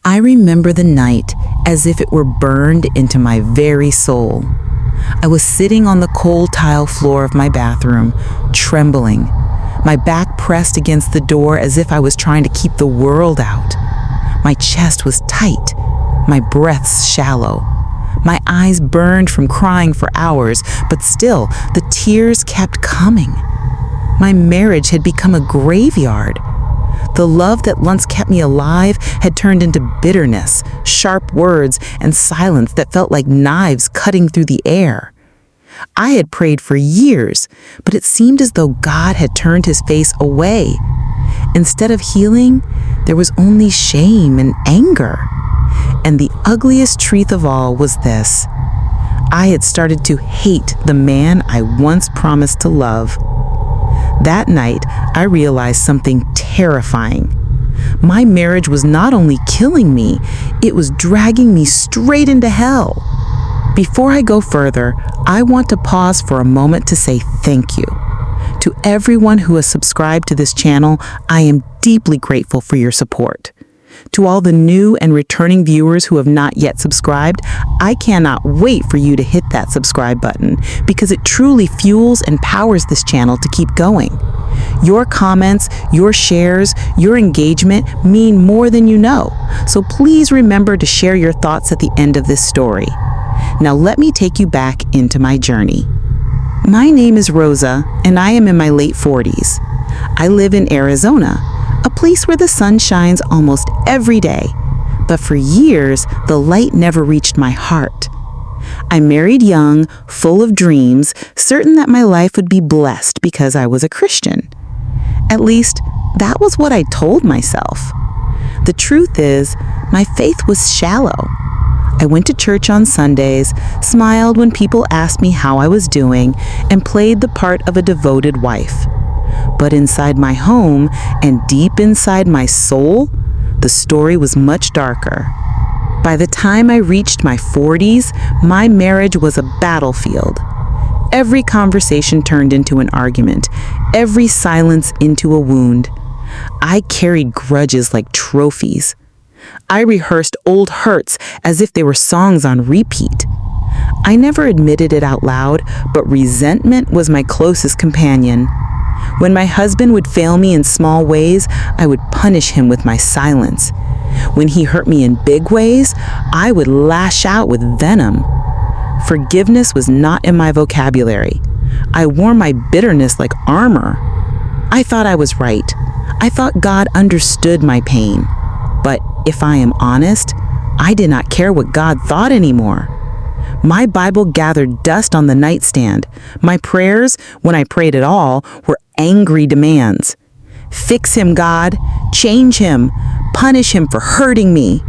I remember the night as if it were burned into my very soul. I was sitting on the cold tile floor of my bathroom, trembling, my back pressed against the door as if I was trying to keep the world out. My chest was tight, my breaths shallow. My eyes burned from crying for hours, but still, the tears kept coming. My marriage had become a graveyard. The love that once kept me alive had turned into bitterness, sharp words, and silence that felt like knives cutting through the air. I had prayed for years, but it seemed as though God had turned his face away. Instead of healing, there was only shame and anger. And the ugliest truth of all was this: I had started to hate the man I once promised to love. That night, I realized something terrifying. My marriage was not only killing me, it was dragging me straight into hell. Before I go further, I want to pause for a moment to say thank you. To everyone who has subscribed to this channel, I am deeply grateful for your support. To all the new and returning viewers who have not yet subscribed, I cannot wait for you to hit that subscribe button because it truly fuels and powers this channel to keep going. Your comments, your shares, your engagement mean more than you know, so please remember to share your thoughts at the end of this story. Now let me take you back into my journey. My name is Rosa, and I am in my late 40s. I live in Arizona, a place where the sun shines almost every day, but for years, the light never reached my heart. I married young, full of dreams, certain that my life would be blessed because I was a Christian. At least, that was what I told myself. The truth is, my faith was shallow. I went to church on Sundays, smiled when people asked me how I was doing, and played the part of a devoted wife. But inside my home and deep inside my soul, the story was much darker. By the time I reached my 40s, my marriage was a battlefield. Every conversation turned into an argument, every silence into a wound. I carried grudges like trophies. I rehearsed old hurts as if they were songs on repeat. I never admitted it out loud, but resentment was my closest companion. When my husband would fail me in small ways, I would punish him with my silence. When he hurt me in big ways, I would lash out with venom. Forgiveness was not in my vocabulary. I wore my bitterness like armor. I thought I was right. I thought God understood my pain. But if I am honest, I did not care what God thought anymore. My Bible gathered dust on the nightstand. My prayers, when I prayed at all, were angry demands. Fix him, God. Change him. Punish him for hurting me.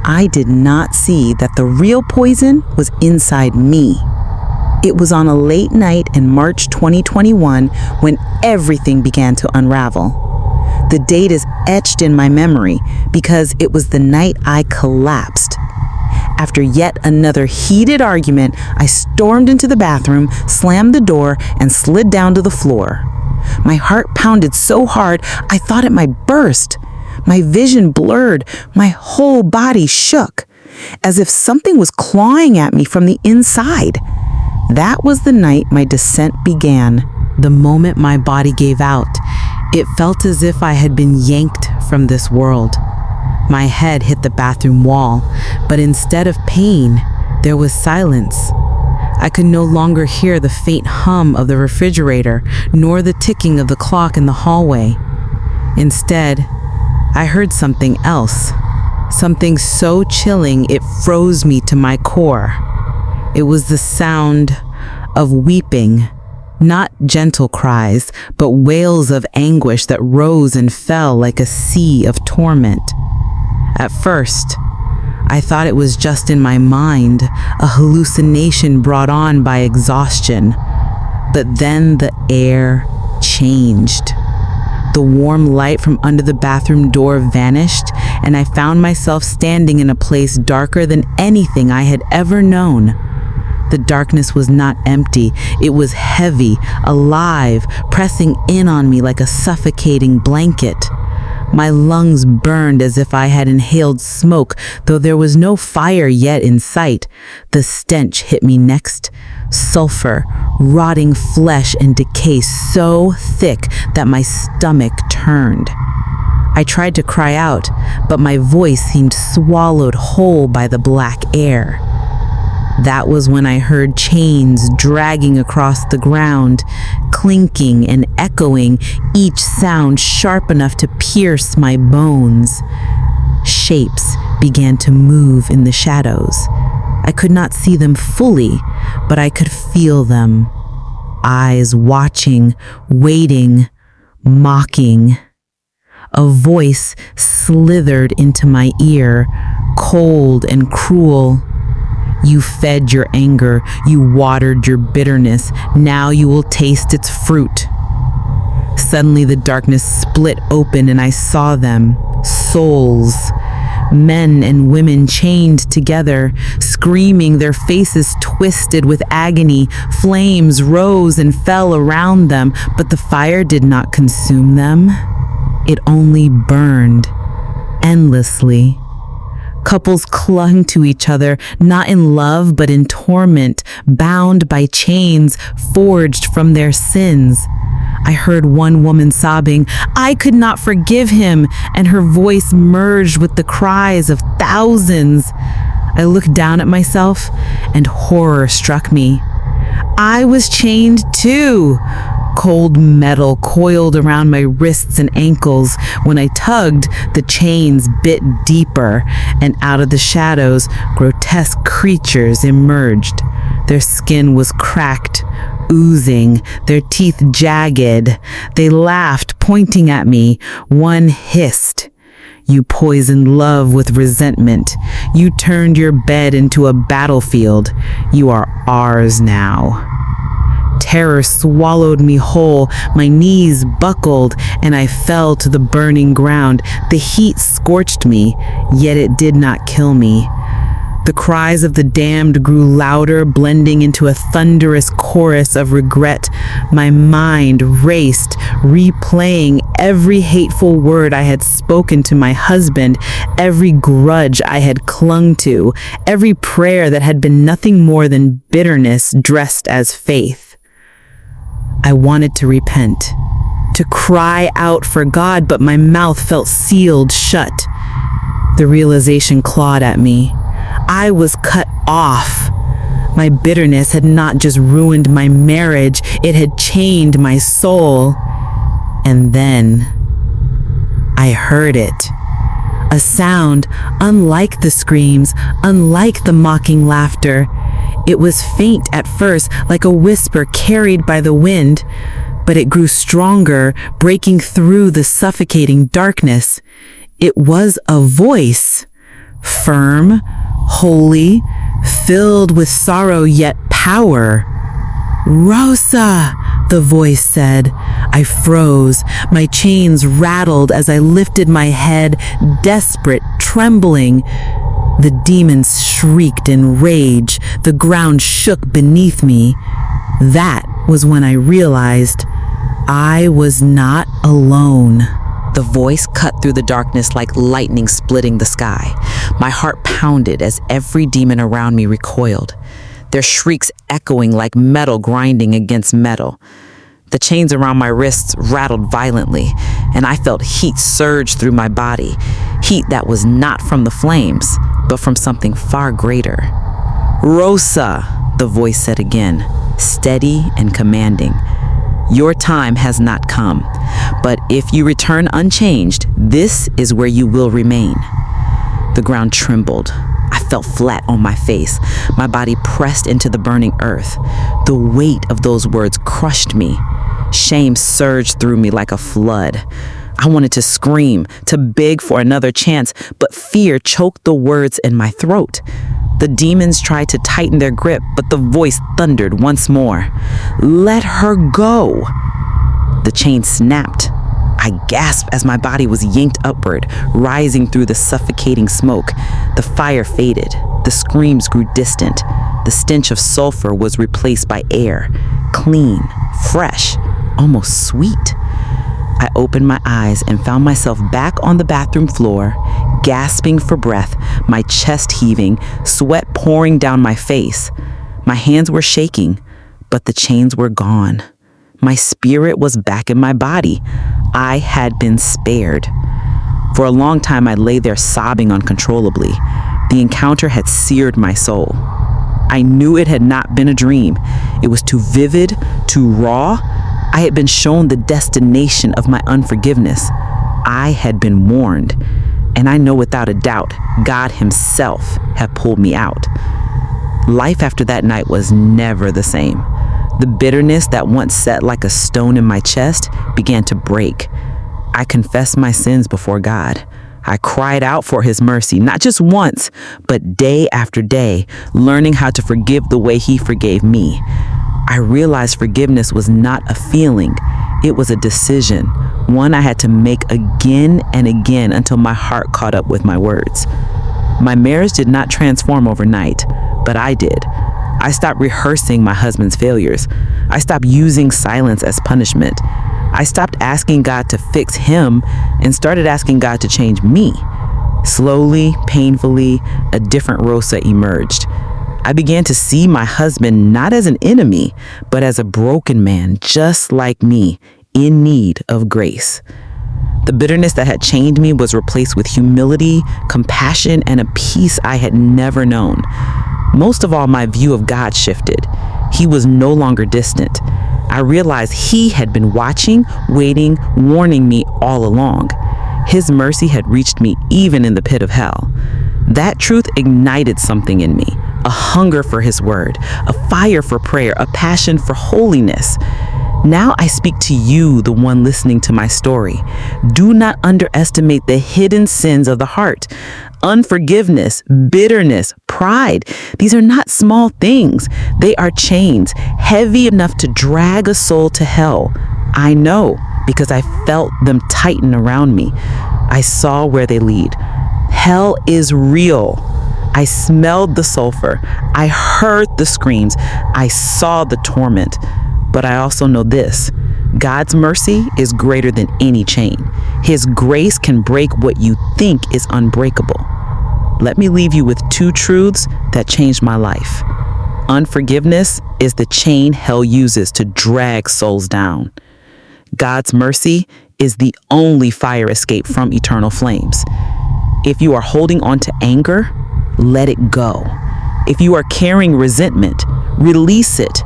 I did not see that the real poison was inside me. It was on a late night in March 2021 when everything began to unravel. The date is etched in my memory because it was the night I collapsed. After yet another heated argument, I stormed into the bathroom, slammed the door, and slid down to the floor. My heart pounded so hard I thought it might burst. My vision blurred, my whole body shook, as if something was clawing at me from the inside. That was the night my descent began. The moment my body gave out, it felt as if I had been yanked from this world. My head hit the bathroom wall, but instead of pain, there was silence. I could no longer hear the faint hum of the refrigerator, nor the ticking of the clock in the hallway. Instead, I heard something else, something so chilling it froze me to my core. It was the sound of weeping. Not gentle cries, but wails of anguish that rose and fell like a sea of torment. At first, I thought it was just in my mind, a hallucination brought on by exhaustion. But then the air changed. The warm light from under the bathroom door vanished, and I found myself standing in a place darker than anything I had ever known. The darkness was not empty. It was heavy, alive, pressing in on me like a suffocating blanket. My lungs burned as if I had inhaled smoke, though there was no fire yet in sight. The stench hit me next. Sulfur, rotting flesh, and decay so thick that my stomach turned. I tried to cry out, but my voice seemed swallowed whole by the black air. That was when I heard chains dragging across the ground, clinking and echoing, each sound sharp enough to pierce my bones. Shapes began to move in the shadows. I could not see them fully, but I could feel them. Eyes watching, waiting, mocking. A voice slithered into my ear, cold and cruel. You fed your anger, you watered your bitterness, now you will taste its fruit. Suddenly the darkness split open and I saw them, souls, men and women chained together, screaming, their faces twisted with agony. Flames rose and fell around them, but the fire did not consume them. It only burned, endlessly. Couples clung to each other, not in love but in torment, bound by chains forged from their sins. I heard one woman sobbing, "I could not forgive him," and her voice merged with the cries of thousands. I looked down at myself, and horror struck me. I was chained too. Cold metal coiled around my wrists and ankles. When I tugged, the chains bit deeper, and out of the shadows, grotesque creatures emerged. Their skin was cracked, oozing, their teeth jagged. They laughed, pointing at me. One hissed, "You poisoned love with resentment. You turned your bed into a battlefield. You are ours now." Terror swallowed me whole. My knees buckled, and I fell to the burning ground. The heat scorched me, yet it did not kill me. The cries of the damned grew louder, blending into a thunderous chorus of regret. My mind raced, replaying every hateful word I had spoken to my husband, every grudge I had clung to, every prayer that had been nothing more than bitterness dressed as faith. I wanted to repent, to cry out for God, but my mouth felt sealed shut. The realization clawed at me. I was cut off. My bitterness had not just ruined my marriage, it had chained my soul. And then I heard it. A sound unlike the screams, unlike the mocking laughter. It was faint at first, like a whisper carried by the wind, but it grew stronger, breaking through the suffocating darkness. It was a voice, firm, holy, filled with sorrow yet power. "Rosa," the voice said. I froze. My chains rattled as I lifted my head, desperate, trembling. The demons shrieked in rage. The ground shook beneath me. That was when I realized I was not alone. The voice cut through the darkness like lightning splitting the sky. My heart pounded as every demon around me recoiled, their shrieks echoing like metal grinding against metal. The chains around my wrists rattled violently, and I felt heat surge through my body, heat that was not from the flames, but from something far greater. "Rosa," the voice said again, steady and commanding. "Your time has not come, but if you return unchanged, this is where you will remain." The ground trembled. I felt flat on my face. My body pressed into the burning earth. The weight of those words crushed me. Shame surged through me like a flood. I wanted to scream, to beg for another chance, but fear choked the words in my throat. The demons tried to tighten their grip, but the voice thundered once more. "Let her go!" The chain snapped. I gasped as my body was yanked upward, rising through the suffocating smoke. The fire faded. The screams grew distant. The stench of sulfur was replaced by air, clean, fresh, almost sweet. I opened my eyes and found myself back on the bathroom floor, gasping for breath, my chest heaving, sweat pouring down my face. My hands were shaking, but the chains were gone. My spirit was back in my body. I had been spared. For a long time, I lay there sobbing uncontrollably. The encounter had seared my soul. I knew it had not been a dream. It was too vivid, too raw. I had been shown the destination of my unforgiveness. I had been warned. And I know without a doubt, God Himself had pulled me out. Life after that night was never the same. The bitterness that once sat like a stone in my chest began to break. I confessed my sins before God. I cried out for His mercy, not just once, but day after day, learning how to forgive the way He forgave me. I realized forgiveness was not a feeling. It was a decision, one I had to make again and again until my heart caught up with my words. My marriage did not transform overnight, but I did. I stopped rehearsing my husband's failures. I stopped using silence as punishment. I stopped asking God to fix him and started asking God to change me. Slowly, painfully, a different Rosa emerged. I began to see my husband not as an enemy, but as a broken man, just like me, in need of grace. The bitterness that had chained me was replaced with humility, compassion, and a peace I had never known. Most of all, my view of God shifted. He was no longer distant. I realized He had been watching, waiting, warning me all along. His mercy had reached me even in the pit of hell. That truth ignited something in me, a hunger for His word, a fire for prayer, a passion for holiness. Now I speak to you, the one listening to my story. Do not underestimate the hidden sins of the heart. Unforgiveness, bitterness, pride. These are not small things. They are chains, heavy enough to drag a soul to hell. I know because I felt them tighten around me. I saw where they lead. Hell is real. I smelled the sulfur. I heard the screams. I saw the torment. But I also know this: God's mercy is greater than any chain. His grace can break what you think is unbreakable. Let me leave you with two truths that changed my life. Unforgiveness is the chain hell uses to drag souls down. God's mercy is the only fire escape from eternal flames. If you are holding on to anger, let it go. If you are carrying resentment, release it.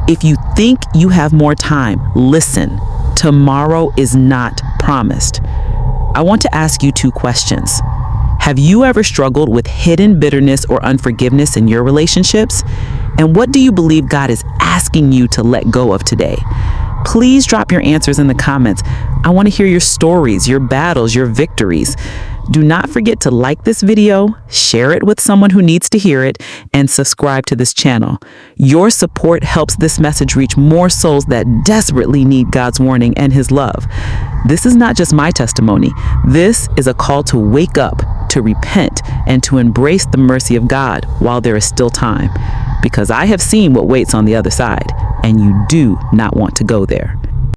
If you think you have more time, listen. Tomorrow is not promised. I want to ask you two questions. Have you ever struggled with hidden bitterness or unforgiveness in your relationships? And what do you believe God is asking you to let go of today? Please drop your answers in the comments. I want to hear your stories, your battles, your victories. Do not forget to like this video, share it with someone who needs to hear it, and subscribe to this channel. Your support helps this message reach more souls that desperately need God's warning and His love. This is not just my testimony. This is a call to wake up, to repent, and to embrace the mercy of God while there is still time. Because I have seen what waits on the other side, and you do not want to go there.